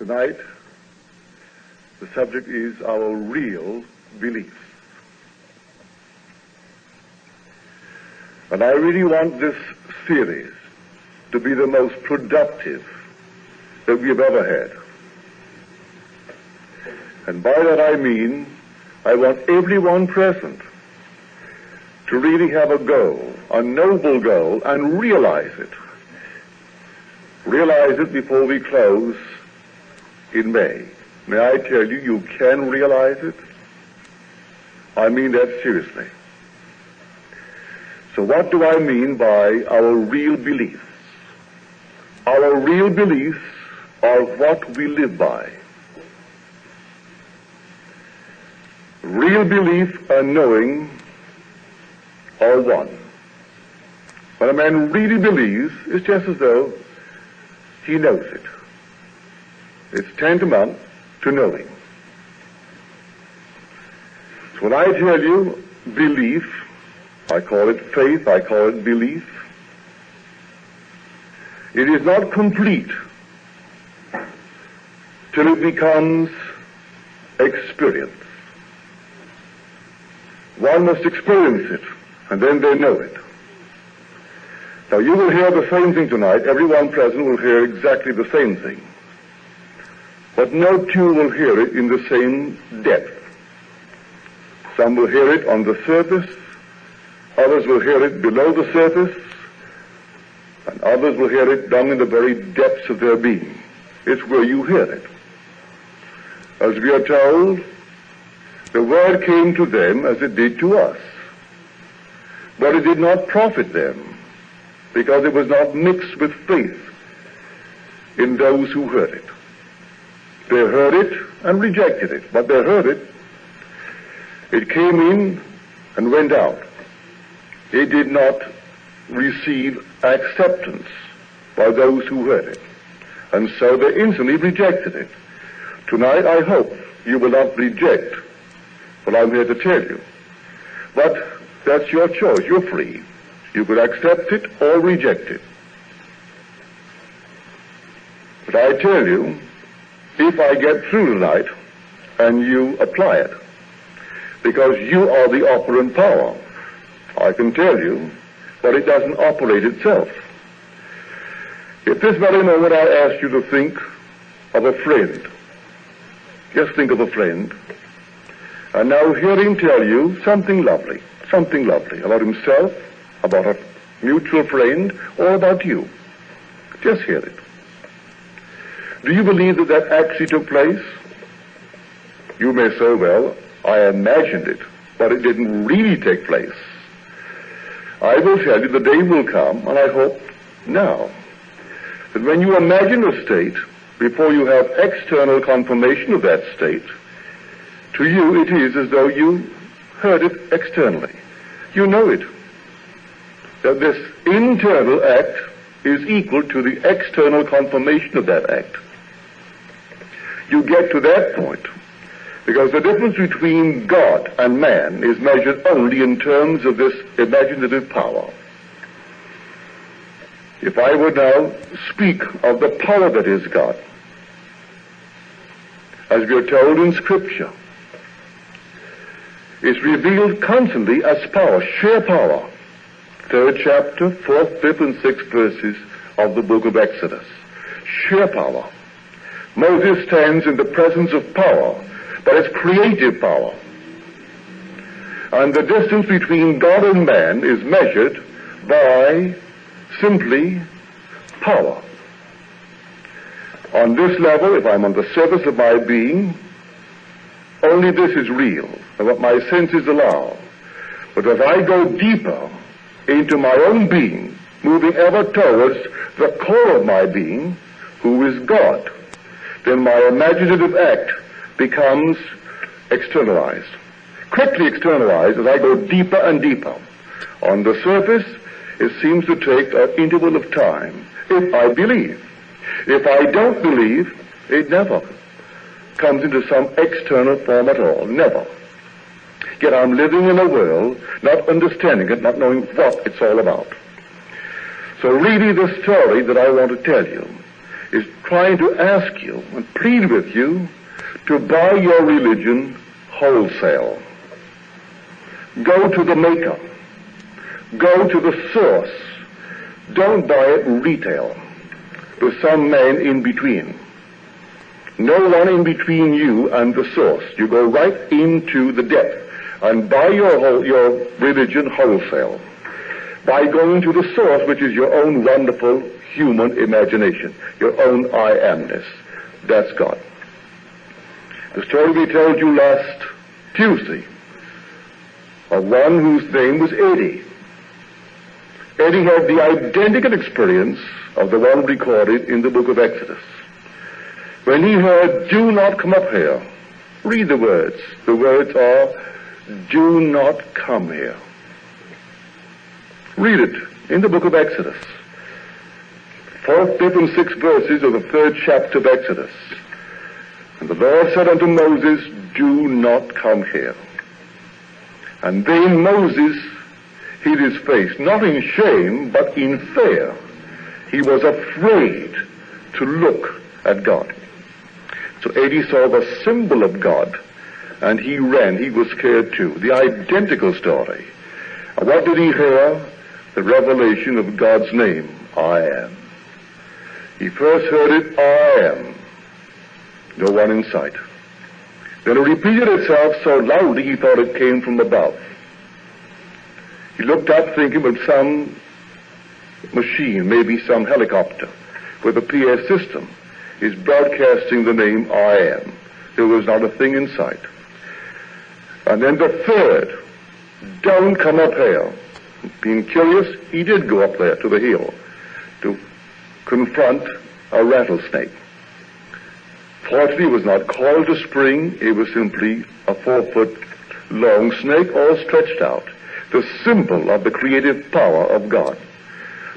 Tonight, the subject is our real beliefs. And I really want this series to be the most productive that we've ever had. And by that I mean, I want everyone present to really have a goal, a noble goal, and realize it. Realize it before we close in May. May I tell you, you can realize it? I mean that seriously. So what do I mean by our real beliefs? Our real beliefs are what we live by. Real belief and knowing are one. When a man really believes, it's just as though he knows it. It's tantamount to knowing. So when I tell you belief, I call it faith, I call it belief, it is not complete till it becomes experience. One must experience it, and then they know it. Now you will hear the same thing tonight. Everyone present will hear exactly the same thing. But no two will hear it in the same depth. Some will hear it on the surface, others will hear it below the surface, and others will hear it down in the very depths of their being. It's where you hear it. As we are told, the word came to them as it did to us, but it did not profit them, because it was not mixed with faith in those who heard it. They heard it and rejected it, but they heard it. It came in and went out. It did not receive acceptance by those who heard it, and so they instantly rejected it. Tonight I hope you will not reject what I'm here to tell you, but that's your choice. You're free. You could accept it or reject it. But I tell you, if I get through tonight and you apply it, because you are the operant power, I can tell you, but it doesn't operate itself. If this very moment I asked you to think of a friend, just think of a friend, and now hear him tell you something lovely about himself, about a mutual friend, or about you. Just hear it. Do you believe that that actually took place? You may say, well, I imagined it, but it didn't really take place. I will tell you the day will come, and I hope now, that when you imagine a state, before you have external confirmation of that state, to you it is as though you heard it externally. You know it. That this internal act is equal to the external confirmation of that act. You get to that point because the difference between God and man is measured only in terms of this imaginative power. If I would now speak of the power that is God, as we are told in Scripture, it's revealed constantly as power, sheer power. 3rd chapter, 4th, 5th, and 6th verses of the book of Exodus. Sheer power. Moses stands in the presence of power, but it's creative power. And the distance between God and man is measured by simply power. On this level, if I'm on the surface of my being, only this is real, and what my senses allow. But as I go deeper into my own being, moving ever towards the core of my being, who is God, then my imaginative act becomes externalized, quickly externalized as I go deeper and deeper. On the surface, it seems to take an interval of time, if I believe. If I don't believe, it never comes into some external form at all, never. Yet I'm living in a world, not understanding it, not knowing what it's all about. So really the story that I want to tell you is trying to ask you and plead with you to buy your religion wholesale. Go to the maker. Go to the source. Don't buy it retail with some man in between. No one in between you and the source. You go right into the depth and buy your religion wholesale by going to the source, which is your own wonderful human imagination, your own I amness. That's God. The story we told you last Tuesday of one whose name was Eddie. Eddie had the identical experience of the one recorded in the book of Exodus. When he heard, "Do not come up here," read the words. The words are, "Do not come here." Read it in the book of Exodus. 4th, 5th, and 6th verses of the 3rd chapter of Exodus. "And the Lord said unto Moses, Do not come here. And then Moses hid his face, not in shame, but in fear. He was afraid to look at God." So Eddie saw the symbol of God, and he ran. He was scared too. The identical story. And what did he hear? The revelation of God's name, I am. He first heard it, I am. No one in sight. Then it repeated itself so loudly he thought it came from above. He looked up thinking of some machine, maybe some helicopter, with a PA system is broadcasting the name I am. There was not a thing in sight. And then the third, "Don't come up here." Being curious, he did go up there to the hill to confront a rattlesnake. Fortunately, it was not coiled to spring. It was simply a 4-foot long snake all stretched out, the symbol of the creative power of God.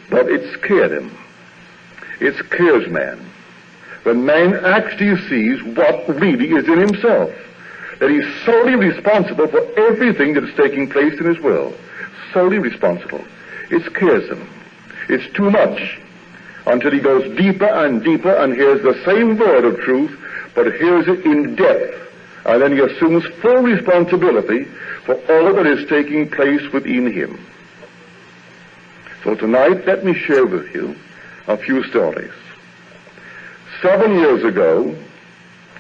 But it scared him. It scares man. When man actually sees what really is in himself, that he's solely responsible for everything that is taking place in his world. Solely responsible. It scares him. It's too much, until he goes deeper and deeper and hears the same word of truth, but hears it in depth, and then he assumes full responsibility for all that is taking place within him. So tonight, let me share with you a few stories. 7 years ago,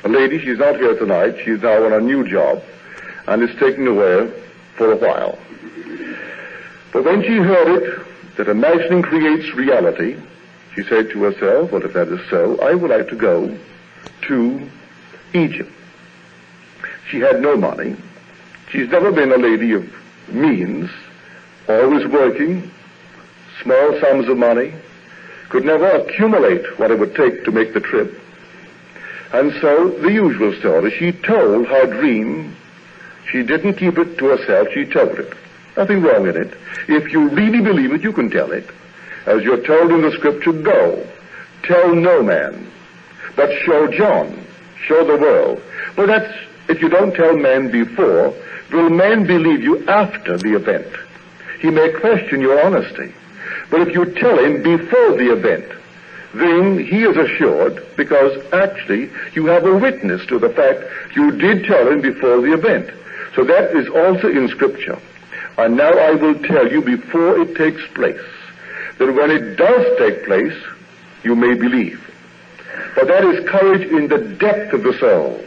a lady, she's not here tonight, she's now on a new job, and is taken away for a while. But when she heard it, that imagining creates reality, she said to herself, well, if that is so, I would like to go to Egypt. She had no money. She's never been a lady of means, always working, small sums of money, could never accumulate what it would take to make the trip. And so, the usual story, she told her dream. She didn't keep it to herself, she told it. Nothing wrong in it. If you really believe it, you can tell it. As you're told in the scripture, go, tell no man, but show John, show the world. Well, that's, if you don't tell man before, will man believe you after the event? He may question your honesty. But if you tell him before the event, then he is assured, because actually you have a witness to the fact you did tell him before the event. So that is also in Scripture. And now I will tell you before it takes place, that when it does take place, you may believe. But that is courage in the depth of the soul,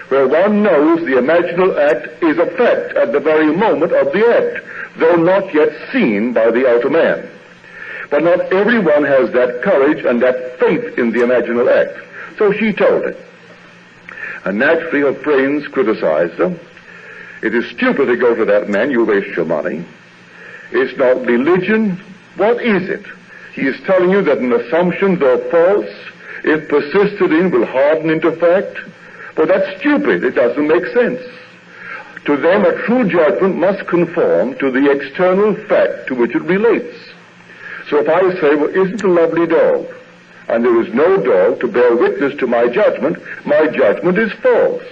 where one knows the imaginal act is a fact at the very moment of the act, though not yet seen by the outer man. But not everyone has that courage and that faith in the imaginal act. So she told it. And naturally her friends criticized her. It is stupid to go to that man, you waste your money. It's not religion. What is it? He is telling you that an assumption, though false, if persisted in, will harden into fact. But that's stupid. It doesn't make sense. To them, a true judgment must conform to the external fact to which it relates. So if I say, well, isn't a lovely dog? And there is no dog to bear witness to my judgment is false.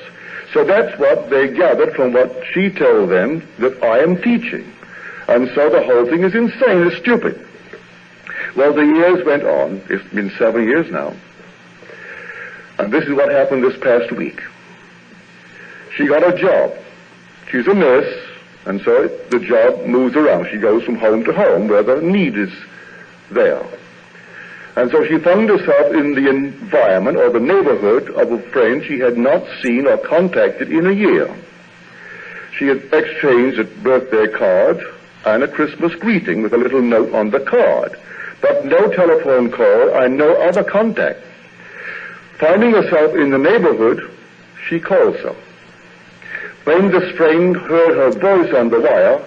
So that's what they gathered from what she told them that I am teaching. And so the whole thing is insane, it's stupid. Well, the years went on. It's been 7 years now. And this is what happened this past week. She got a job. She's a nurse, and so the job moves around. She goes from home to home where the need is there. And so she found herself in the environment or the neighborhood of a friend she had not seen or contacted in a year. She had exchanged a birthday card and a Christmas greeting with a little note on the card, but no telephone call and no other contact. Finding herself in the neighborhood, she calls her. When this friend heard her voice on the wire,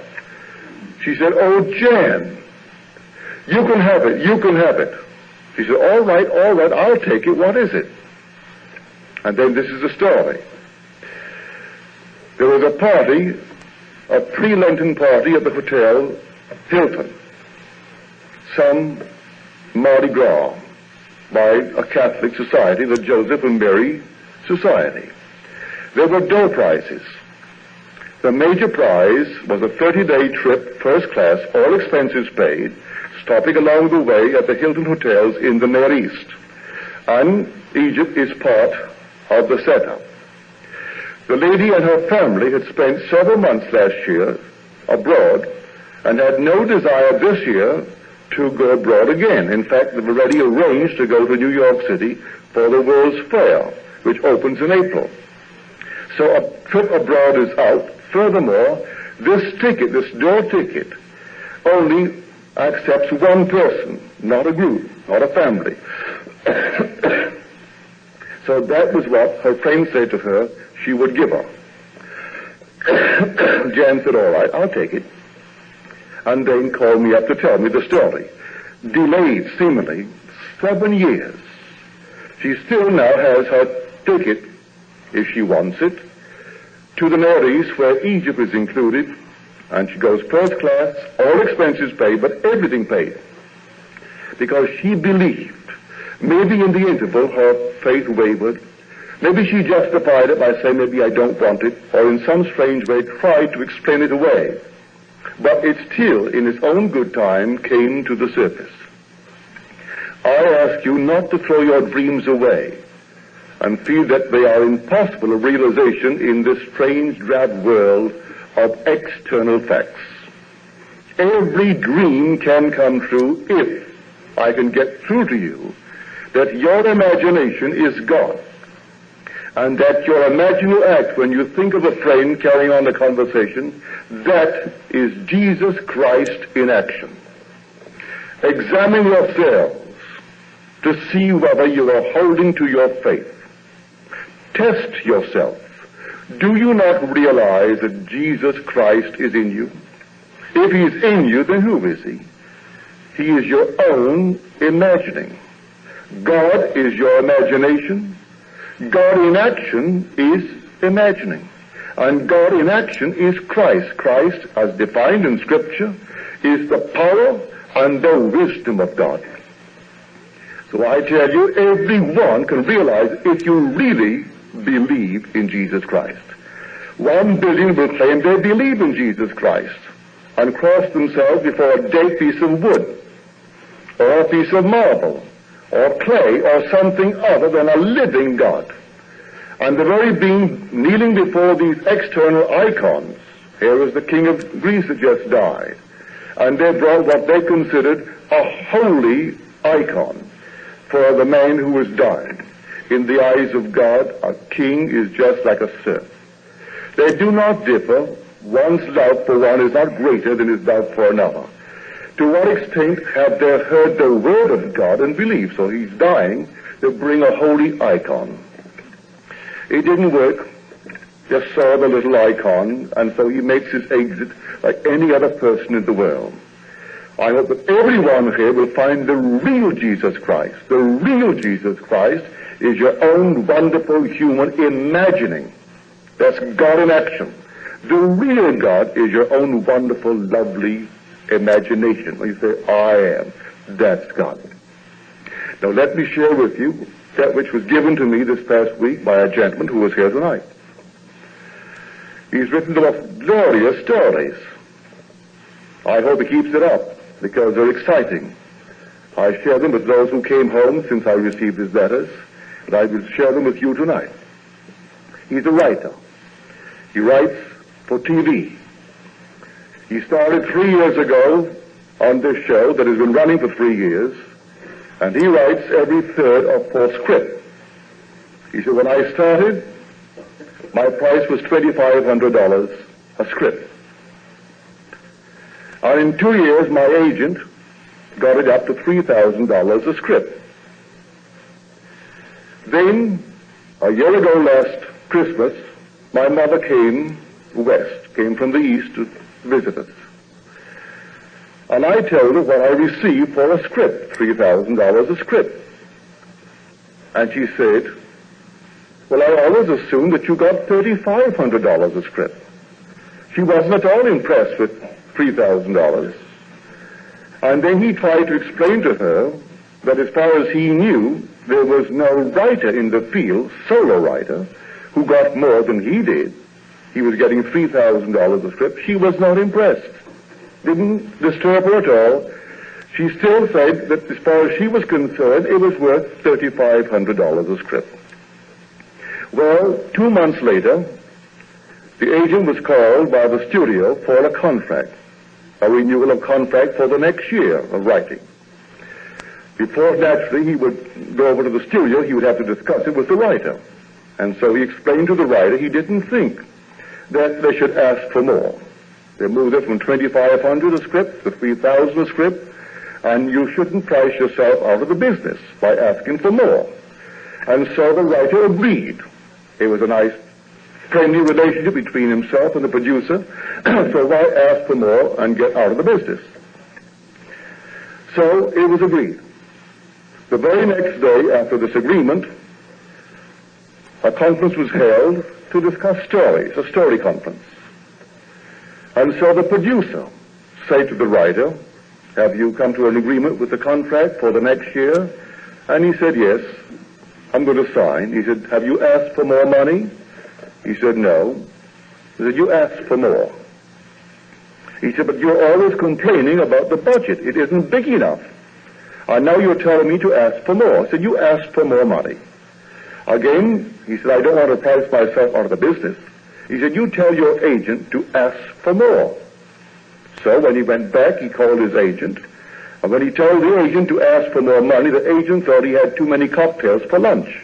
she said, "Oh, Jan, you can have it, you can have it." She said, all right, I'll take it. What is it?" And then this is the story. There was a party, a pre-Lenten party at the Hotel Hilton, some Mardi Gras, by a Catholic society, the Joseph and Mary Society. There were door prizes. The major prize was a 30-day trip, first class, all expenses paid, stopping along the way at the Hilton hotels in the Near East. And Egypt is part of the setup. The lady and her family had spent several months last year abroad and had no desire this year to go abroad again. In fact, they've already arranged to go to New York City for the World's Fair, which opens in April. So a trip abroad is out. Furthermore, this ticket, this door ticket, only accepts one person, not a group, not a family. So that was what her friend said to her she would give her. Jan said, all right, I'll take it. And then called me up to tell me the story. Delayed, seemingly, 7 years. She still now has her ticket, if she wants it, to the Near East, where Egypt is included, and she goes first class, all expenses paid, but everything paid. Because she believed. Maybe in the interval her faith wavered. Maybe she justified it by saying, maybe I don't want it, or in some strange way tried to explain it away. But it still, in its own good time, came to the surface. I ask you not to throw your dreams away and feel that they are impossible of realization in this strange, drab world of external facts. Every dream can come true if I can get through to you that your imagination is God, and that your imaginal act when you think of a friend carrying on the conversation, that is Jesus Christ in action. Examine yourselves to see whether you are holding to your faith. Test yourself. Do you not realize that Jesus Christ is in you? If he is in you, then who is he? He is your own imagining. God is your imagination. God in action is imagining. And God in action is Christ. Christ, as defined in Scripture, is the power and the wisdom of God. So I tell you, everyone can realize if you really believe in Jesus Christ. 1 billion will claim they believe in Jesus Christ and cross themselves before a dead piece of wood or a piece of marble or clay or something other than a living God. And the very being kneeling before these external icons, here is the king of Greece that just died, and they brought what they considered a holy icon for the man who was dying. In the eyes of God, a king is just like a serf. They do not differ. One's love for one is not greater than his love for another. To what extent have they heard the word of God and believed? So he's dying, they bring a holy icon. It didn't work. Just saw the little icon, and so he makes his exit like any other person in the world. I hope that everyone here will find the real Jesus Christ. The real Jesus Christ is your own wonderful human imagining. That's God in action. The real God is your own wonderful, lovely imagination. When you say, I am, that's God. Now let me share with you that which was given to me this past week by a gentleman who was here tonight. He's written the most glorious stories. I hope he keeps it up, because they're exciting. I share them with those who came home since I received his letters, and I will share them with you tonight. He's a writer. He writes for TV. He started 3 years ago on this show that has been running for 3 years, and he writes every third or fourth script. He said, when I started, my price was $2,500 a script. And in 2 years, my agent got it up to $3,000 a script. Then, a year ago last Christmas, my mother came from the east to visit us. And I told her what I received for a script, $3,000 a script. And she said, well, I always assumed that you got $3,500 a script. She wasn't at all impressed with $3,000. And then he tried to explain to her that as far as he knew, there was no writer in the field, solo writer, who got more than he did. He was getting $3,000 a script. She was not impressed. Didn't disturb her at all. She still said that as far as she was concerned, it was worth $3,500 a script. Well, 2 months later, the agent was called by the studio for a contract, a renewal of contract for the next year of writing. Before, naturally, he would go over to the studio, he would have to discuss it with the writer. And so he explained to the writer he didn't think that they should ask for more. They moved it from $2,500 a script to $3,000 a script, and you shouldn't price yourself out of the business by asking for more. And so the writer agreed. It was a nice, friendly relationship between himself and the producer, so why ask for more and get out of the business? So it was agreed. The very next day after this agreement, a conference was held to discuss stories, a story conference. And so the producer said to the writer, have you come to an agreement with the contract for the next year? And he said, yes, I'm going to sign. He said, have you asked for more money? He said, no. He said, you asked for more. He said, but you're always complaining about the budget. It isn't big enough. And now you're telling me to ask for more. I said, you asked for more money. Again, he said, I don't want to price myself out of the business. He said, you tell your agent to ask for more. So when he went back, he called his agent. And when he told the agent to ask for more money, the agent thought he had too many cocktails for lunch.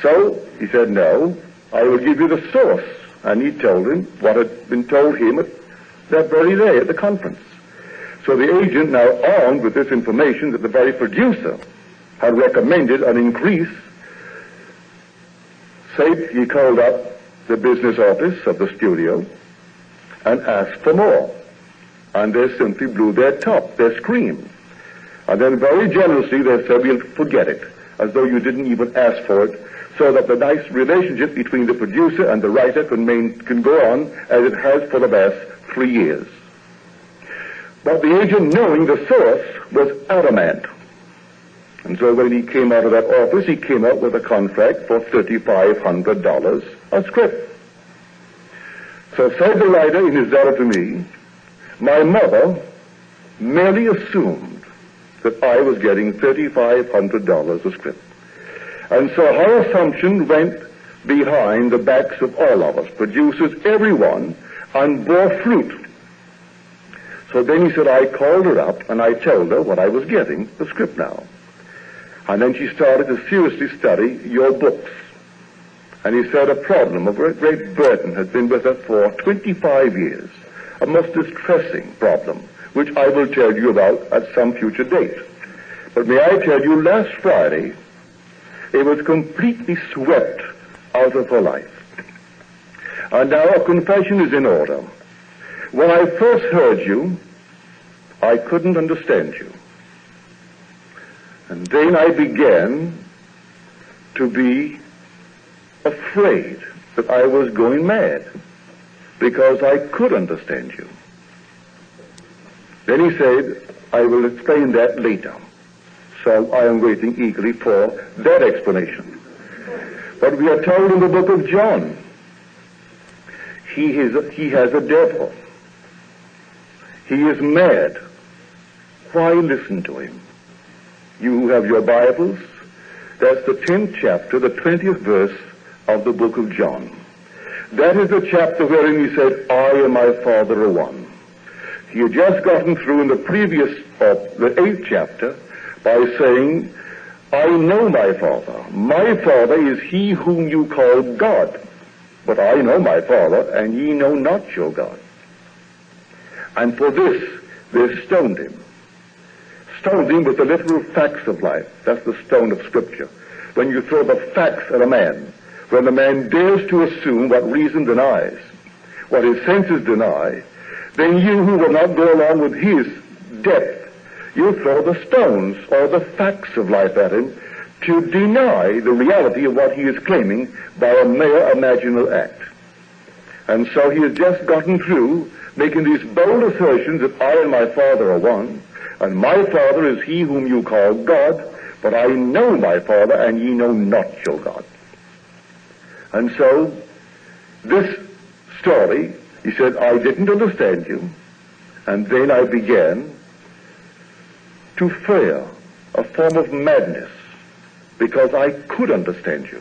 So he said, no, I will give you the source. And he told him what had been told him at that very day at the conference. So the agent, now armed with this information that the very producer had recommended an increase, said he called up the business office of the studio and asked for more. And they simply blew their top, their scream. And then very generously they said, we'll forget it, as though you didn't even ask for it, so that the nice relationship between the producer and the writer can go on as it has for the last 3 years. But the agent, knowing the source, was adamant. And so when he came out of that office, he came out with a contract for $3,500 a script. So said the writer in his letter to me, my mother merely assumed that I was getting $3,500 a script. And so her assumption went behind the backs of all of us, producers, everyone, and bore fruit. So then he said, I called her up and I told her what I was getting, the script now. And then she started to seriously study your books. And he said a problem, a great burden, has been with her for 25 years, a most distressing problem, which I will tell you about at some future date. But may I tell you, last Friday, it was completely swept out of her life. And now a confession is in order. When I first heard you, I couldn't understand you. And then I began to be afraid that I was going mad because I could understand you. Then he said, I will explain that later. So I am waiting eagerly for that explanation. But we are told in the book of John, he has a devil. He is mad. Why listen to him? You who have your Bibles, That's the 10th chapter, the 20th verse of the book of John. That is the chapter wherein he said, I and my Father are one. He had just gotten through in the previous, the 8th chapter, by saying, I know my Father. My Father is he whom you call God. But I know my Father, and ye know not your God. And for this, they stoned him. Stoned him with the literal facts of life. That's the stone of Scripture. When you throw the facts at a man, when the man dares to assume what reason denies, what his senses deny, then you who will not go along with his depth, you throw the stones or the facts of life at him to deny the reality of what he is claiming by a mere imaginal act. And so he has just gotten through making these bold assertions that I and my Father are one, and my Father is he whom you call God, but I know my Father, and ye know not your God. And so, this story, he said, I didn't understand you, and then I began to fear a form of madness, because I could understand you.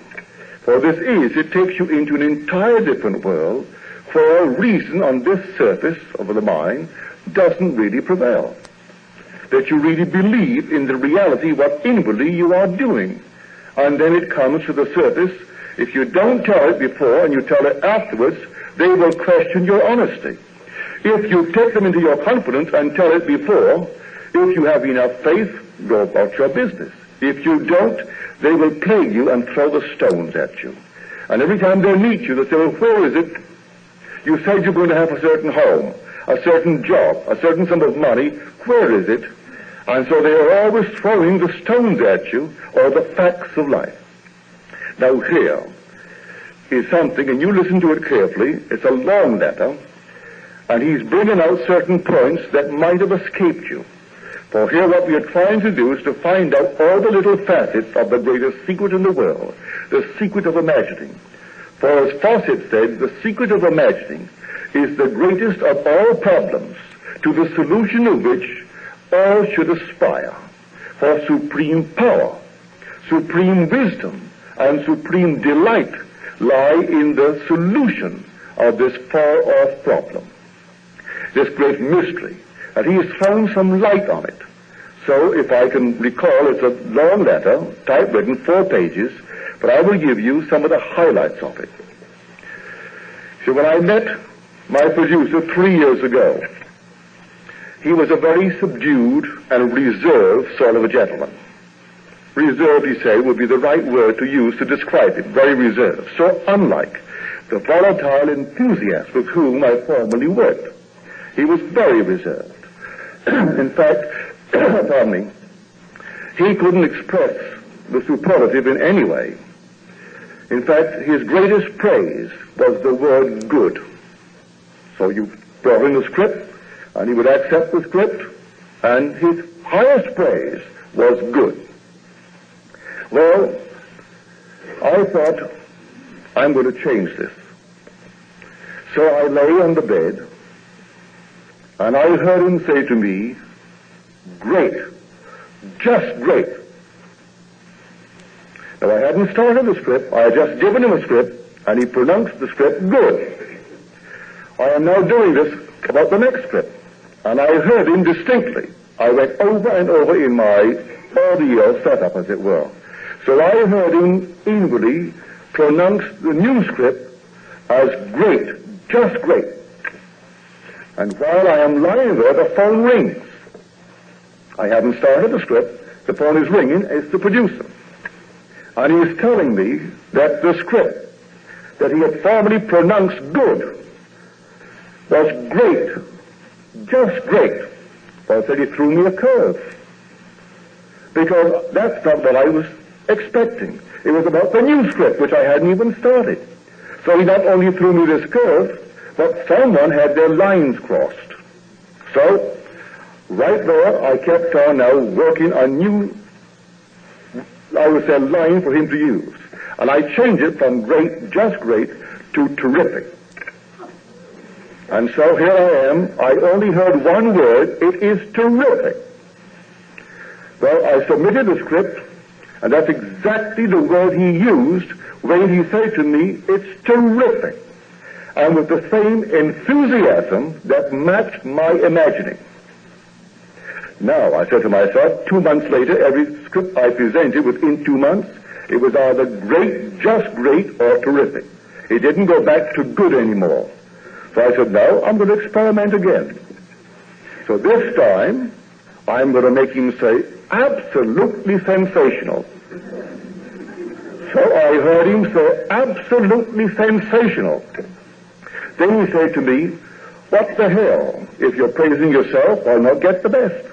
For this is, it takes you into an entire different world, where a reason on this surface of the mind doesn't really prevail. That you really believe in the reality what inwardly you are doing. And then it comes to the surface. If you don't tell it before and you tell it afterwards, they will question your honesty. If you take them into your confidence and tell it before, if you have enough faith, go about your business. If you don't, they will plague you and throw the stones at you. And every time they meet you, they say, well, where is it? You said you're going to have a certain home, a certain job, a certain sum of money. Where is it? And so they are always throwing the stones at you, or the facts of life. Now here is something, and you listen to it carefully. It's a long letter, and he's bringing out certain points that might have escaped you. For here what we are trying to do is to find out all the little facets of the greatest secret in the world, the secret of imagining. For as Fawcett said, the secret of imagining is the greatest of all problems, to the solution of which all should aspire. For supreme power, supreme wisdom, and supreme delight lie in the solution of this far-off problem, this great mystery, and he has thrown some light on it. So, if I can recall, it's a long letter, typewritten, 4 pages, but I will give you some of the highlights of it. So when I met my producer 3 years ago, he was a very subdued and reserved sort of a gentleman. Reserved, he said, would be the right word to use to describe it, very reserved. So unlike the volatile enthusiast with whom I formerly worked. He was very reserved. In fact, pardon me, he couldn't express the superlative in any way. In fact, his greatest praise was the word good. So you brought in the script, and he would accept the script, and his highest praise was good. Well, I thought, I'm going to change this. So I lay on the bed, and I heard him say to me, great, just great. Now, I hadn't started the script, I had just given him a script, and he pronounced the script good. I am now doing this about the next script, and I heard him distinctly. I went over and over in my audio setup, as it were. So I heard him inwardly pronounce the new script as great, just great. And while I am lying there, the phone rings. I haven't started the script. The phone is ringing. It's the producer. And he is telling me that the script that he had formerly pronounced good was great, just great. Well, I said he threw me a curve. Because that's not what I was expecting. It was about the new script, which I hadn't even started. So he not only threw me this curve, but someone had their lines crossed. So, right there, I kept on now working a new, I would say, line for him to use. And I changed it from great, just great, to terrific. And so here I am. I only heard one word. It is terrific. Well, I submitted the script, And that's exactly the word he used when he said to me, it's terrific. And with the same enthusiasm that matched my imagining. Now, I said to myself, 2 months later, every script I presented within 2 months, it was either great, just great, or terrific. It didn't go back to good anymore. So I said, no, I'm going to experiment again. So this time, I'm going to make him say, absolutely sensational. So I heard him say, absolutely sensational. Then he said to me, what the hell? If you're praising yourself, why not get the best?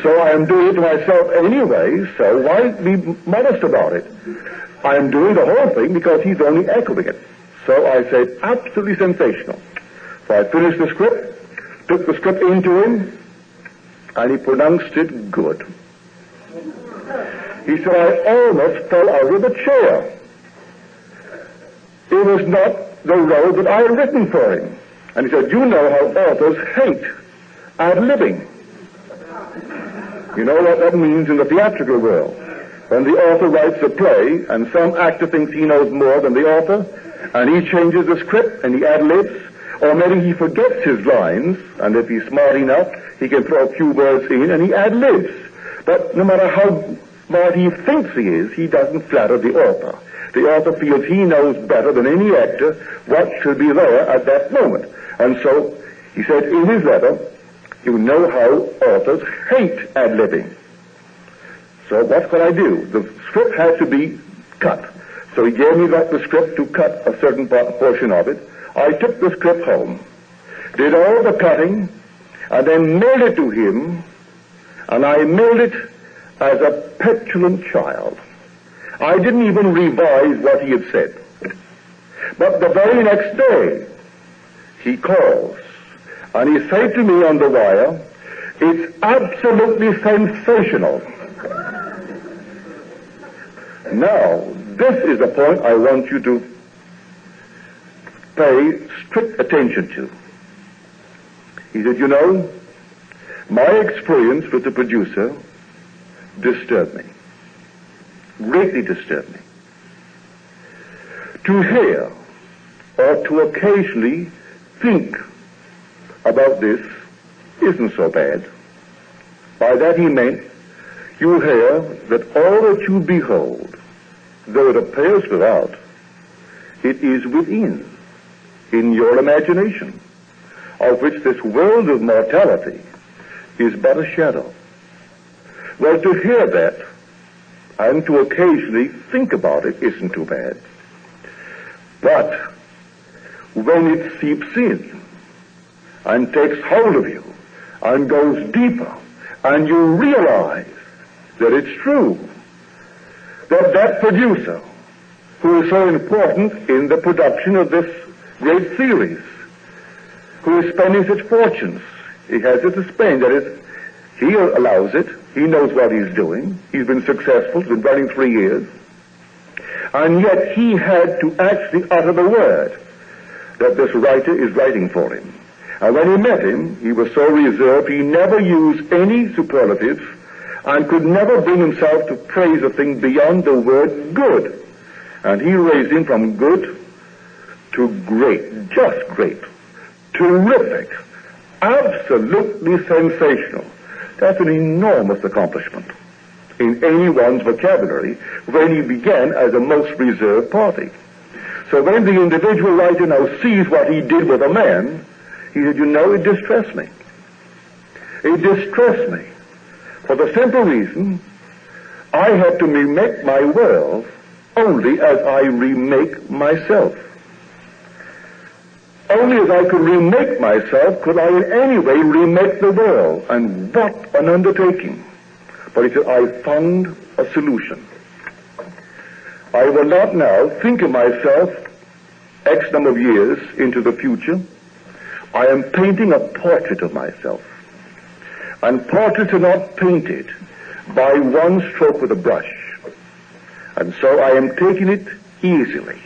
So I am doing it to myself anyway, so why be modest about it? I am doing the whole thing because he's only echoing it. So I said, absolutely sensational. So I finished the script, took the script into him, and he pronounced it good. He said, I almost fell out of the chair. It was not the role that I had written for him. And he said, you know how authors hate ad-libbing. You know what that means in the theatrical world. When the author writes a play, and some actor thinks he knows more than the author, and he changes the script, and he ad-libs, or maybe he forgets his lines, and if he's smart enough, he can throw a few words in, and he ad-libs. But no matter how smart he thinks he is, he doesn't flatter the author. The author feels he knows better than any actor what should be there at that moment. And so, he said in his letter, you know how authors hate ad-libbing. So what could I do? The script had to be cut. So he gave me back the script to cut a certain portion of it. I took the script home, did all the cutting, and then mailed it to him, and I mailed it as a petulant child. I didn't even revise what he had said. But the very next day, he calls, and he said to me on the wire, it's absolutely sensational. Now, this is the point I want you to pay strict attention to. He said, you know, my experience with the producer disturbed me. Greatly disturbed me. To hear or to occasionally think about this isn't so bad. By that he meant you hear that all that you behold, though it appears without, it is within, in your imagination, of which this world of mortality is but a shadow. Well, to hear that and to occasionally think about it isn't too bad. But when it seeps in and takes hold of you and goes deeper and you realize that it's true, that producer who is so important in the production of this great series, who is spending such fortunes, he has it to spend, that is, he allows it, he knows what he's doing, he's been successful, he's been running 3 years, and yet he had to actually utter the word that this writer is writing for him. And when he met him, he was so reserved, he never used any superlatives and could never bring himself to praise a thing beyond the word good. And he raised him from good to great, just great, terrific, absolutely sensational. That's an enormous accomplishment in anyone's vocabulary when he began as a most reserved party. So when the individual writer now sees what he did with a man, he said, you know, it distressed me. It distressed me. For the simple reason, I had to remake my world only as I remake myself. Only as I could remake myself could I in any way remake the world. And what an undertaking. But he said, I found a solution. I will not now think of myself X number of years into the future. I am painting a portrait of myself. And portraits are not painted by one stroke with a brush. And so I am taking it easily.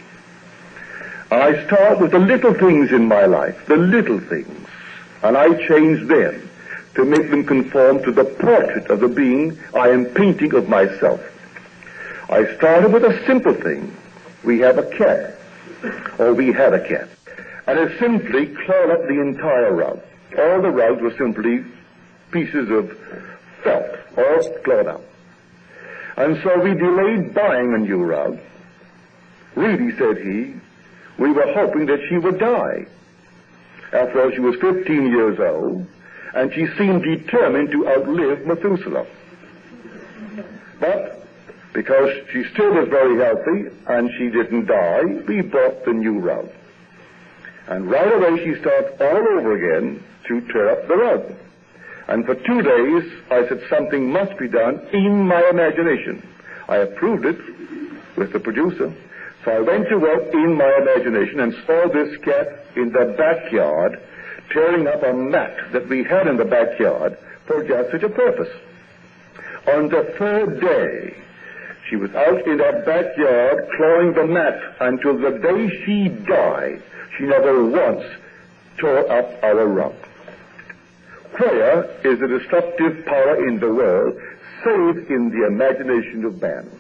I start with the little things in my life, the little things, and I change them to make them conform to the portrait of the being I am painting of myself. I started with a simple thing. We have a cat, or we had a cat, and it simply clawed up the entire rug. All the rugs were simply pieces of felt, all clawed up. And so we delayed buying a new rug. Really, said he, we were hoping that she would die. After all, she was 15 years old, and she seemed determined to outlive Methuselah. But because she still was very healthy and she didn't die, we bought the new rug. And right away she started all over again to tear up the rug. And for 2 days I said something must be done in my imagination. I approved it with the producer. So I went to work in my imagination and saw this cat in the backyard tearing up a mat that we had in the backyard for just such a purpose. On the third day, she was out in that backyard clawing the mat until the day she died. She never once tore up our rug. Prayer is a destructive power in the world, save in the imagination of man.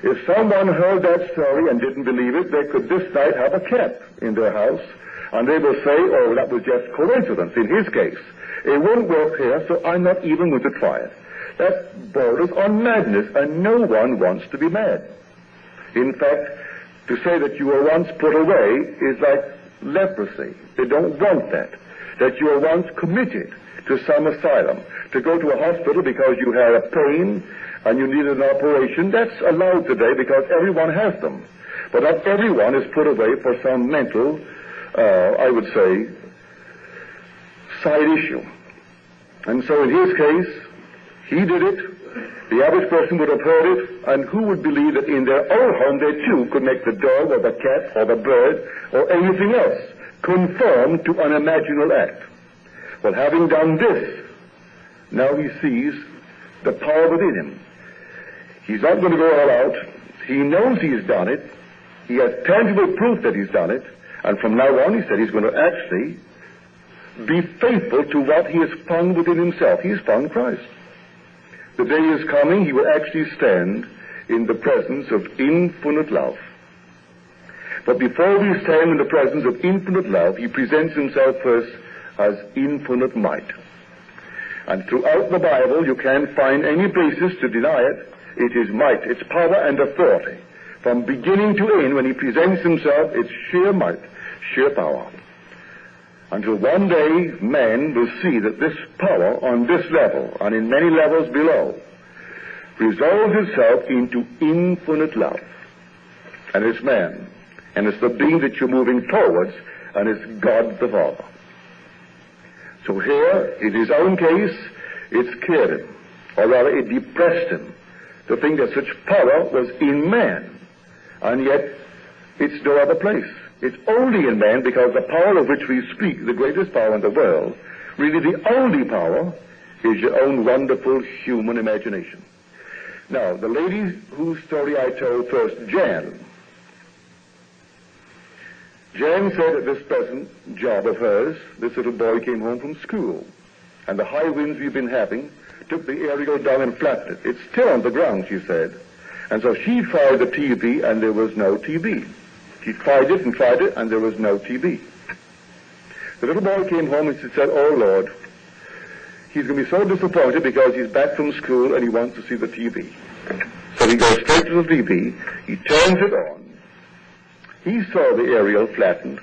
If someone heard that story and didn't believe it, they could this night have a cat in their house, and they will say, oh, that was just coincidence in his case. It won't work here, so I'm not even going to try it. That borders on madness, and no one wants to be mad. In fact, to say that you were once put away is like leprosy. They don't want that. That you were once committed to some asylum. To go to a hospital because you had a pain and you needed an operation, that's allowed today because everyone has them. But not everyone is put away for some mental, I would say, side issue. And so in his case, he did it, the average person would have heard it, and who would believe that in their own home they too could make the dog or the cat or the bird or anything else conform to an imaginal act? Well, having done this, now he sees the power within him. He's not going to go all out. He knows he's done it. He has tangible proof that he's done it. And from now on, he said, he's going to actually be faithful to what he has found within himself. He's found Christ. The day is coming, he will actually stand in the presence of infinite love. But before we stand in the presence of infinite love, he presents himself first as infinite might. And throughout the Bible, you can't find any basis to deny it. It is might, it's power and authority. From beginning to end, when he presents himself, it's sheer might, sheer power. Until one day, man will see that this power on this level, and in many levels below, resolves itself into infinite love. And it's man. And it's the being that you're moving towards, and it's God the Father. So here, in his own case, it scared him, or rather it depressed him, to think that such power was in man, and yet it's no other place. It's only in man, because the power of which we speak, the greatest power in the world, really the only power, is your own wonderful human imagination. Now, the lady whose story I told first, Jan said at this present job of hers, this little boy came home from school, and the high winds we've been having took the aerial down and flattened it. It's still on the ground, she said. And so she tried the TV, and there was no TV. She tried it, and there was no TV. The little boy came home and she said, oh, Lord, he's going to be so disappointed because he's back from school and he wants to see the TV. So he goes straight to the TV, he turns it on, he saw the aerial flattened,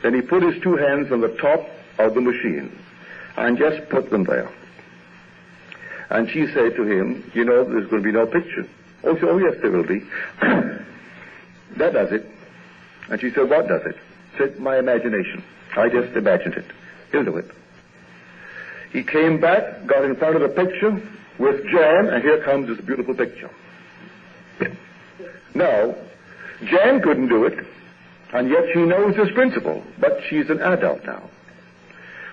then he put his two hands on the top of the machine and just put them there. And she said to him, you know, there's going to be no picture. Oh, yes, there will be. That does it. And she said, what does it? She said, my imagination. I just imagined it. He'll do it. He came back, got in front of the picture with Jan, and here comes this beautiful picture. Now, Jan couldn't do it, and yet she knows this principle, but she's an adult now.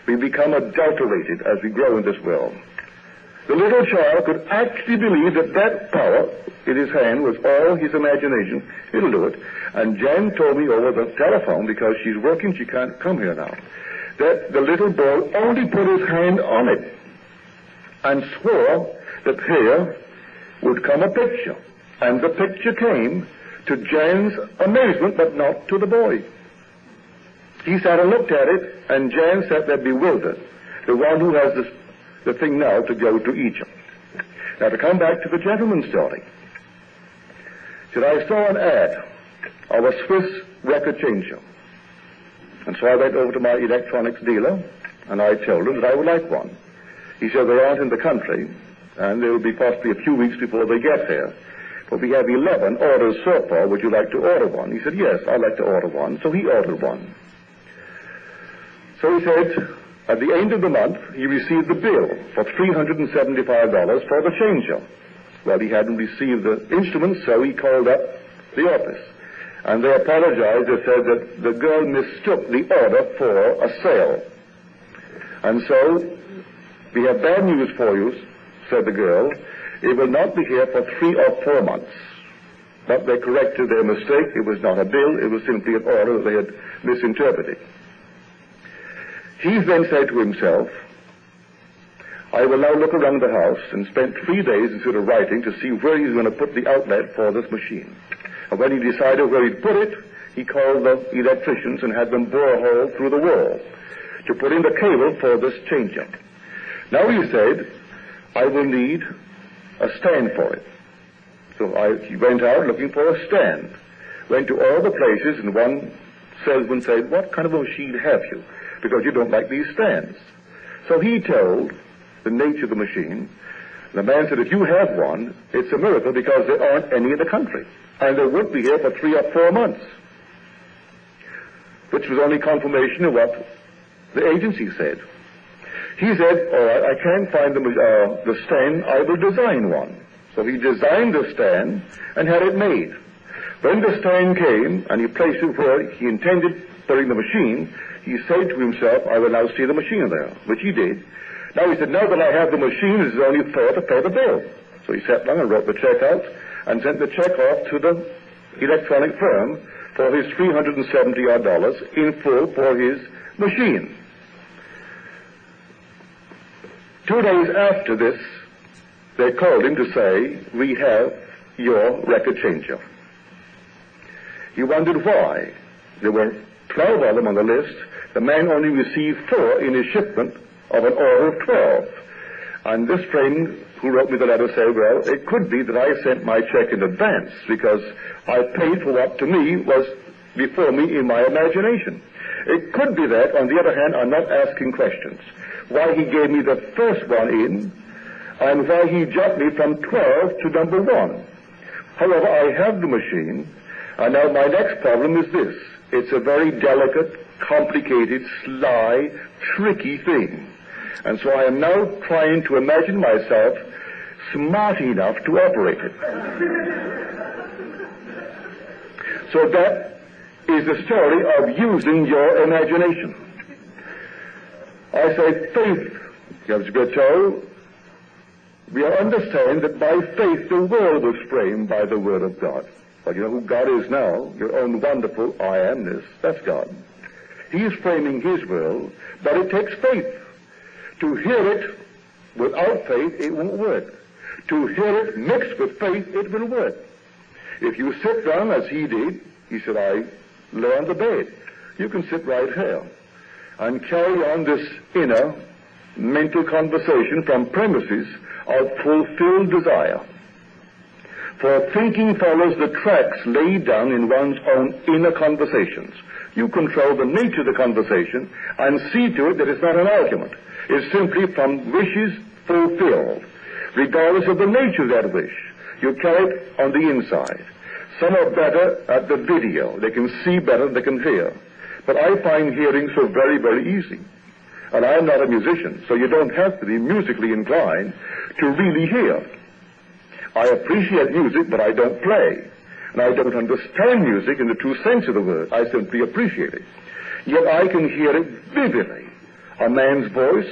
We become adulterated as we grow in this world. The little child could actually believe that that power in his hand was all his imagination. He'll do it. And Jan told me over the telephone, because she's working, she can't come here now, that the little boy only put his hand on it and swore that here would come a picture. And the picture came to Jan's amazement, but not to the boy. He sat and looked at it, and Jan sat there bewildered, the one who has the thing now to go to Egypt. Now, to come back to the gentleman's story. Said, I saw an ad of a Swiss record changer. And so I went over to my electronics dealer, and I told him that I would like one. He said, they aren't in the country, and there will be possibly a few weeks before they get here. But we have 11 orders so far. Would you like to order one? He said, yes, I'd like to order one. So he ordered one. So he said, at the end of the month, he received the bill for $375 for the changer. Well, he hadn't received the instrument, so he called up the office. And they apologized. They said that the girl mistook the order for a sale. And so, we have bad news for you, said the girl. It will not be here for 3 or 4 months. But they corrected their mistake. It was not a bill. It was simply an order that they had misinterpreted. He then said to himself, I will now look around the house, and spent 3 days instead of writing to see where he's going to put the outlet for this machine. And when he decided where he'd put it, he called the electricians and had them bore a hole through the wall to put in the cable for this changer. Now he said, I will need a stand for it. So he went out looking for a stand. Went to all the places, and one salesman said, what kind of a machine have you? Because you don't like these stands. So he told the nature of the machine. The man said, if you have one, it's a miracle because there aren't any in the country. And they won't be here for 3 or 4 months. Which was only confirmation of what the agency said. He said, all right, I can't find the stand, I will design one. So he designed the stand and had it made. When the stand came and he placed it where he intended putting the machine, he said to himself, I will now see the machine there, which he did. Now he said, now that I have the machine, it is only fair to pay the bill. So he sat down and wrote the check out and sent the check off to the electronic firm for his $370 in full for his machine. 2 days after this, they called him to say, we have your record changer. He wondered why. There were 12 of them on the list. The man only received 4 in his shipment of an order of 12. And this friend who wrote me the letter said, well, it could be that I sent my check in advance because I paid for what to me was before me in my imagination. It could be that, on the other hand, I'm not asking questions. Why he gave me the first one in, and why he jumped me from 12 to number 1. However, I have the machine, and now my next problem is this. It's a very delicate, complicated, sly, tricky thing. And so I am now trying to imagine myself smart enough to operate it. So that is the story of using your imagination. I say faith, as we're told, we understand that by faith the world was framed by the Word of God. But you know who God is now? Your own wonderful I amness. That's God. He is framing His world, but it takes faith. To hear it without faith, it won't work. To hear it mixed with faith, it will work. If you sit down as he did, he said, I lay on the bed. You can sit right here and carry on this inner mental conversation from premises of fulfilled desire. For thinking follows the tracks laid down in one's own inner conversations. You control the nature of the conversation and see to it that it's not an argument. It's simply from wishes fulfilled. Regardless of the nature of that wish, you carry it on the inside. Some are better at the video. They can see better than they can hear. But I find hearing so very, very easy. And I'm not a musician, so you don't have to be musically inclined to really hear. I appreciate music, but I don't play. And I don't understand music in the true sense of the word. I simply appreciate it. Yet I can hear it vividly. A man's voice,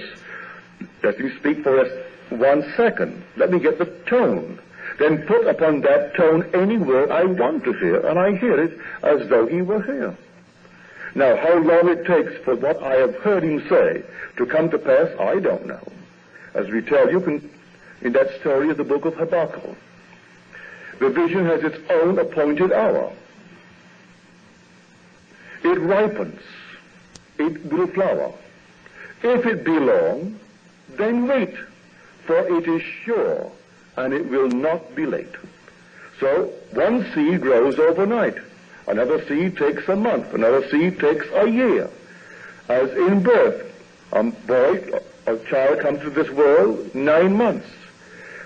let him speak for us 1 second. Let me get the tone. Then put upon that tone any word I want to hear, and I hear it as though he were here. Now, how long it takes for what I have heard him say to come to pass, I don't know. As we tell you in that story of the book of Habakkuk. The vision has its own appointed hour. It ripens. It will flower. If it be long, then wait, for it is sure, and it will not be late. So one seed grows overnight. Another seed takes a month. Another seed takes a year. As in birth, a child comes to this world 9 months.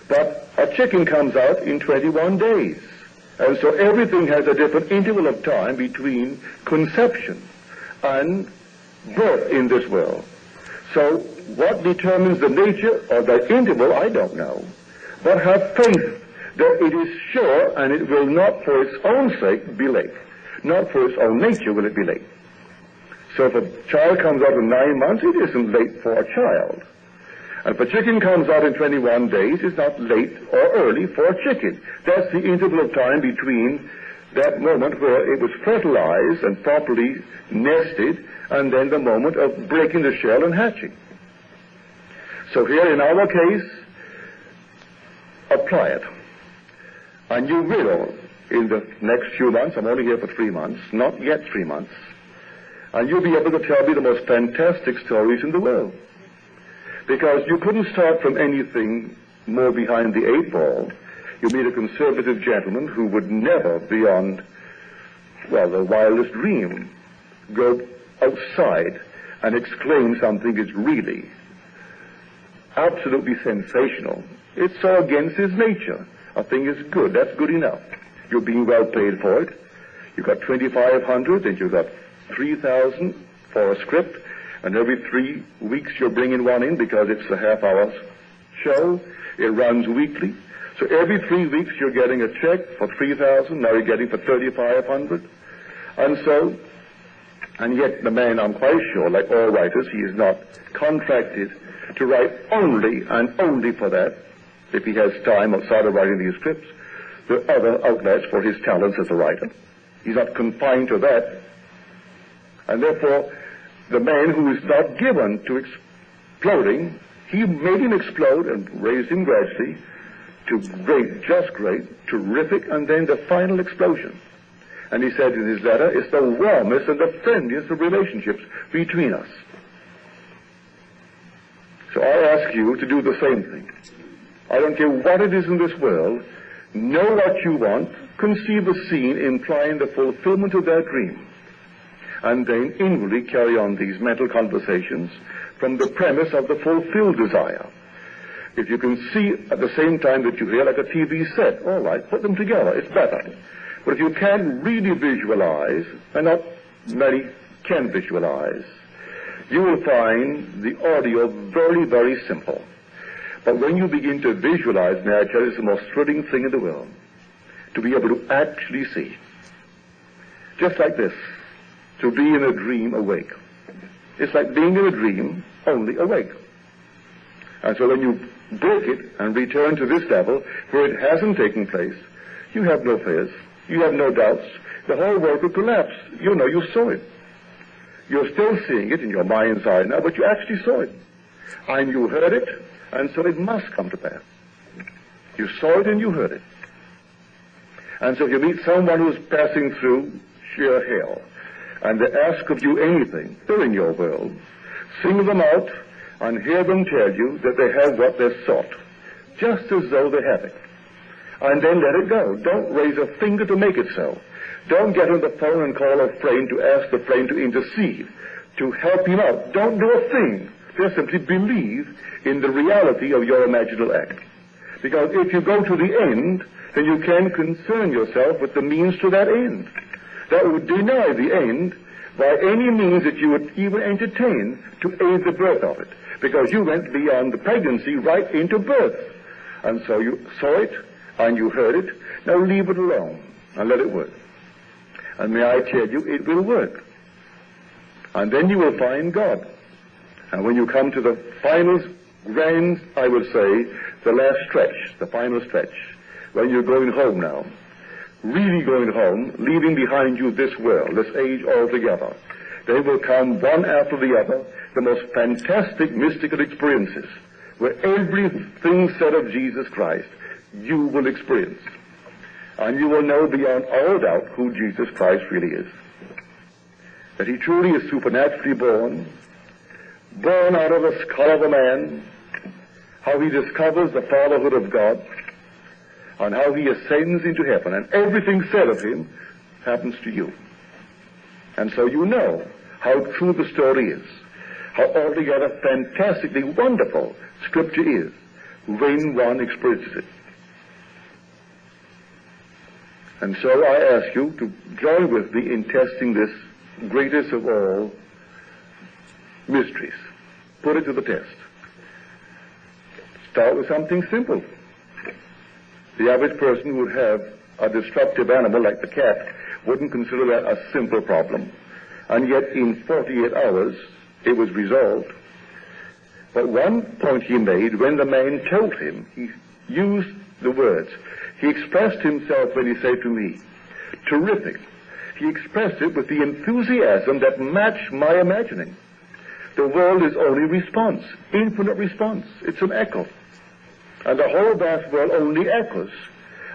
But a chicken comes out in 21 days. And so everything has a different interval of time between conception and birth in this world. So what determines the nature of that interval, I don't know. But have faith that it is sure and it will not for its own sake be late. Not for its own nature will it be late. So if a child comes out in 9 months, it isn't late for a child. And if a chicken comes out in 21 days, it's not late or early for a chicken. That's the interval of time between that moment where it was fertilized and properly nested, and then the moment of breaking the shell and hatching. So here in our case, apply it. And you will, in the next few months, I'm only here for 3 months, not yet 3 months, and you'll be able to tell me the most fantastic stories in the world. Because you couldn't start from anything more behind the 8 ball. You meet a conservative gentleman who would never, beyond, well, the wildest dream, go outside and exclaim something is really absolutely sensational. It's so against his nature. A thing is good, that's good enough. You're being well paid for it. You've got 2,500 and you've got 3,000 for a script, and every 3 weeks you're bringing one in because it's a half-hour show. It runs weekly. So every 3 weeks you're getting a check for 3,000, now you're getting for 3,500. And yet the man, I'm quite sure, like all writers, he is not contracted to write only and only for that, if he has time outside of writing these scripts. There are other outlets for his talents as a writer. He's not confined to that. And therefore, the man who is not given to exploding, he made him explode and raised him gradually to great, just great, terrific, and then the final explosion. And he said in his letter, it's the warmest and the friendliest of relationships between us. So I ask you to do the same thing. I don't care what it is in this world, know what you want, conceive a scene implying the fulfillment of that dream, and then inwardly carry on these mental conversations from the premise of the fulfilled desire. If you can see at the same time that you hear, like a TV set, all right, put them together, it's better. But if you can't really visualize, and not many can visualize, you will find the audio very, very simple. But when you begin to visualize, may I tell you, it's the most thrilling thing in the world, to be able to actually see. Just like this, to be in a dream awake. It's like being in a dream, only awake. And so when you break it and return to this level, where it hasn't taken place, you have no fears, you have no doubts. The whole world will collapse. You know, you saw it. You're still seeing it in your mind's eye now, but you actually saw it. And you heard it, and so it must come to pass. You saw it and you heard it. And so if you meet someone who's passing through sheer hell, and they ask of you anything, they're in your world, sing them out and hear them tell you that they have what they sought, just as though they have it. And then let it go. Don't raise a finger to make it so. Don't get on the phone and call a friend to ask the friend to intercede, to help him out. Don't do a thing. Just simply believe in the reality of your imaginal act. Because if you go to the end, then you can concern yourself with the means to that end. That would deny the end by any means that you would even entertain to aid the birth of it. Because you went beyond the pregnancy right into birth. And so you saw it and you heard it. Now leave it alone and let it work. And may I tell you, it will work. And then you will find God. And when you come to the final grand, I would say, the last stretch, the final stretch, when you're going home now, really going home, leaving behind you this world, this age altogether, they will come one after the other, the most fantastic mystical experiences, where everything said of Jesus Christ, you will experience. And you will know beyond all doubt who Jesus Christ really is. That he truly is supernaturally born out of the skull of a man, how he discovers the fatherhood of God, and how he ascends into heaven, and everything said of him happens to you. And so you know how true the story is, how altogether fantastically wonderful Scripture is, when one experiences it. And so I ask you to join with me in testing this greatest of all mysteries. Put it to the test. Start with something simple. The average person who would have a destructive animal like the cat wouldn't consider that a simple problem. And yet in 48 hours it was resolved. But one point he made, when the man told him, he used the words. He expressed himself when he said to me, terrific. He expressed it with the enthusiasm that matched my imagining. The world is only response, infinite response. It's an echo. And the whole vast world only echoes.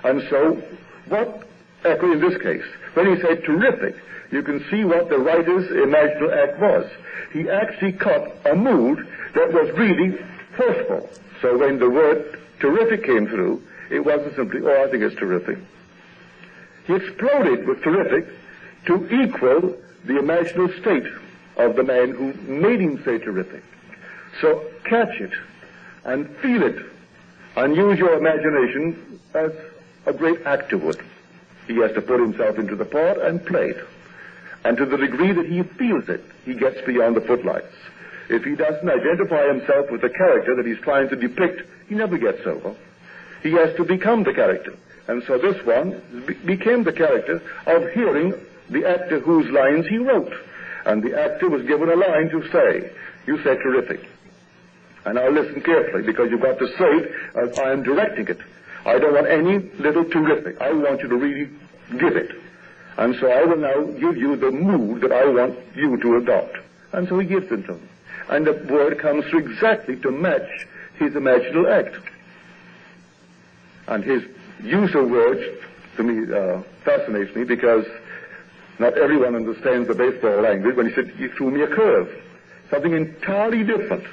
And so, what echo in this case? When he said terrific, you can see what the writer's imaginal act was. He actually caught a mood that was really forceful. So when the word terrific came through, it wasn't simply, oh, I think it's terrific. He exploded with terrific to equal the imaginal state of the man who made him say terrific. So catch it and feel it and use your imagination as a great actor would. He has to put himself into the part and play it. And to the degree that he feels it, he gets beyond the footlights. If he doesn't identify himself with the character that he's trying to depict, he never gets over. He has to become the character. And so this one became the character of hearing the actor whose lines he wrote. And the actor was given a line to say. You say terrific. And I'll listen carefully, because you've got to say it as I am directing it. I don't want any little terrific. I want you to really give it. And so I will now give you the mood that I want you to adopt. And so he gives it to him. And the word comes through exactly to match his imaginal act. And his use of words, to me, fascinates me, because not everyone understands the baseball language. When he said, he threw me a curve, something entirely different.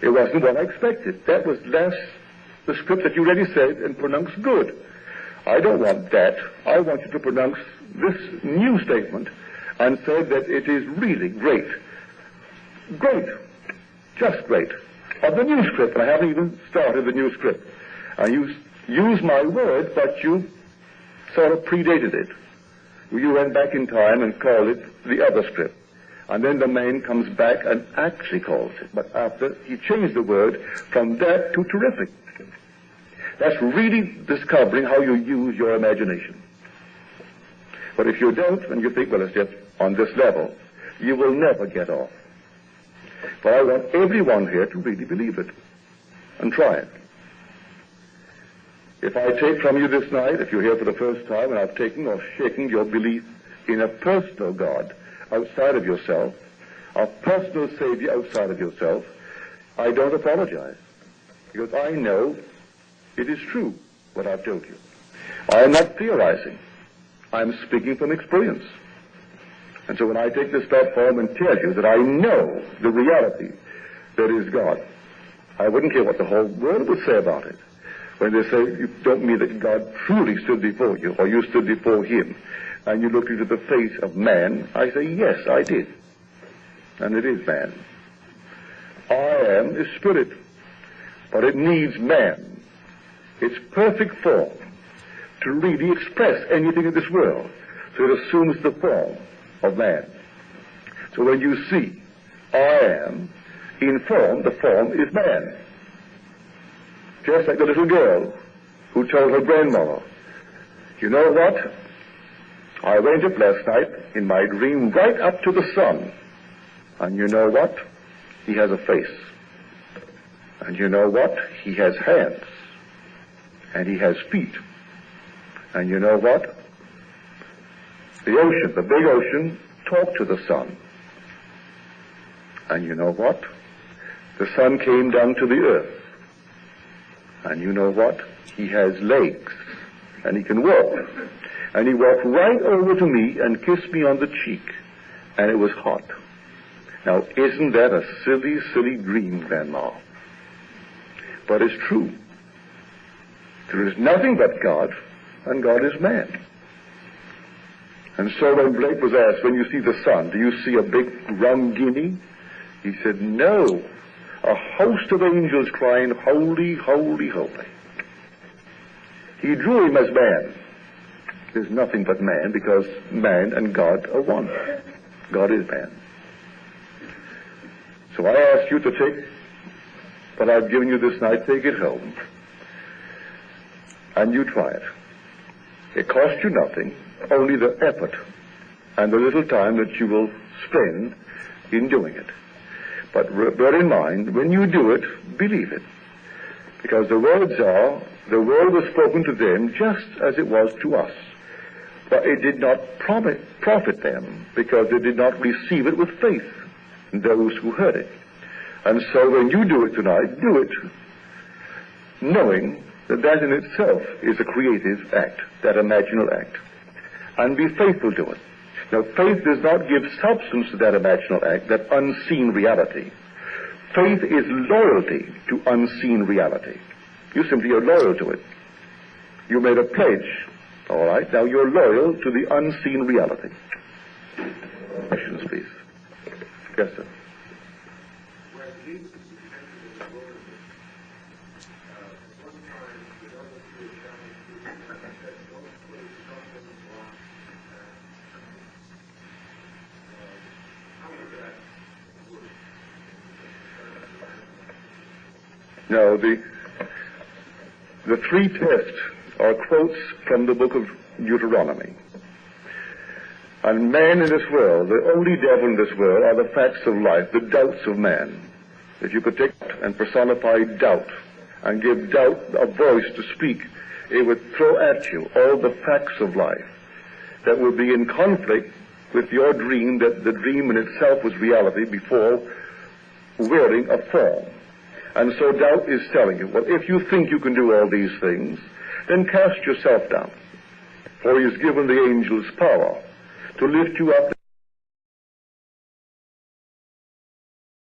It wasn't what I expected. That was the script that you already said and pronounced good. I don't want that. I want you to pronounce this new statement and say that it is really great. Great. Just great. Of the new script. I haven't even started the new script. And you use my word, but you sort of predated it. You went back in time and called it the other script. And then the man comes back and actually calls it. But after he changed the word from that to terrific. That's really discovering how you use your imagination. But if you don't, and you think, well, it's just on this level, you will never get off. But I want everyone here to really believe it and try it. If I take from you this night, if you're here for the first time, and I've taken or shaken your belief in a personal God outside of yourself, a personal Savior outside of yourself, I don't apologize, because I know it is true what I've told you. I am not theorizing. I'm speaking from experience. And so when I take this platform and tell you that I know the reality that is God, I wouldn't care what the whole world would say about it. When they say, you don't mean that God truly stood before you, or you stood before him, and you looked into the face of man, I say, yes, I did. And it is man. I am a spirit, but it needs man, its perfect form, to really express anything in this world. So it assumes the form of man. So when you see I am, in form, the form is man. Just like the little girl who told her grandmother, you know what? I went up last night in my dream right up to the sun. And you know what? He has a face. And you know what? He has hands. And he has feet. And you know what? The ocean, the big ocean, talked to the sun. And you know what? The sun came down to the earth. And you know what? He has legs. and he can walk. And he walked right over to me and kissed me on the cheek, and it was hot. Now, isn't that a silly, silly dream, Grandma? But it's true. There is nothing but God, and God is man. And so when Blake was asked, when you see the sun, do you see a big round guinea? He said, no, a host of angels crying, holy, holy, holy. He drew him as man. There's nothing but man, because man and God are one. God is man. So I ask you to take what I've given you this night, take it home, and you try it. It costs you nothing, only the effort and the little time that you will spend in doing it. But bear in mind, when you do it, believe it. Because the words are, the word was spoken to them just as it was to us. But it did not profit them, because they did not receive it with faith in those who heard it. And so when you do it tonight, do it knowing that that in itself is a creative act, that imaginal act. And be faithful to it. Now, faith does not give substance to that imaginal act, that unseen reality. Faith is loyalty to unseen reality. You simply are loyal to it. You made a pledge. All right, now you're loyal to the unseen reality. Questions, please. Yes, sir. No, the three tests are quotes from the book of Deuteronomy. And man in this world, the only devil in this world, are the facts of life, the doubts of man. If you could take and personify doubt and give doubt a voice to speak, it would throw at you all the facts of life that would be in conflict with your dream, that the dream in itself was reality before wearing a form. And so doubt is telling you, well, if you think you can do all these things, then cast yourself down. For he has given the angels power to lift you up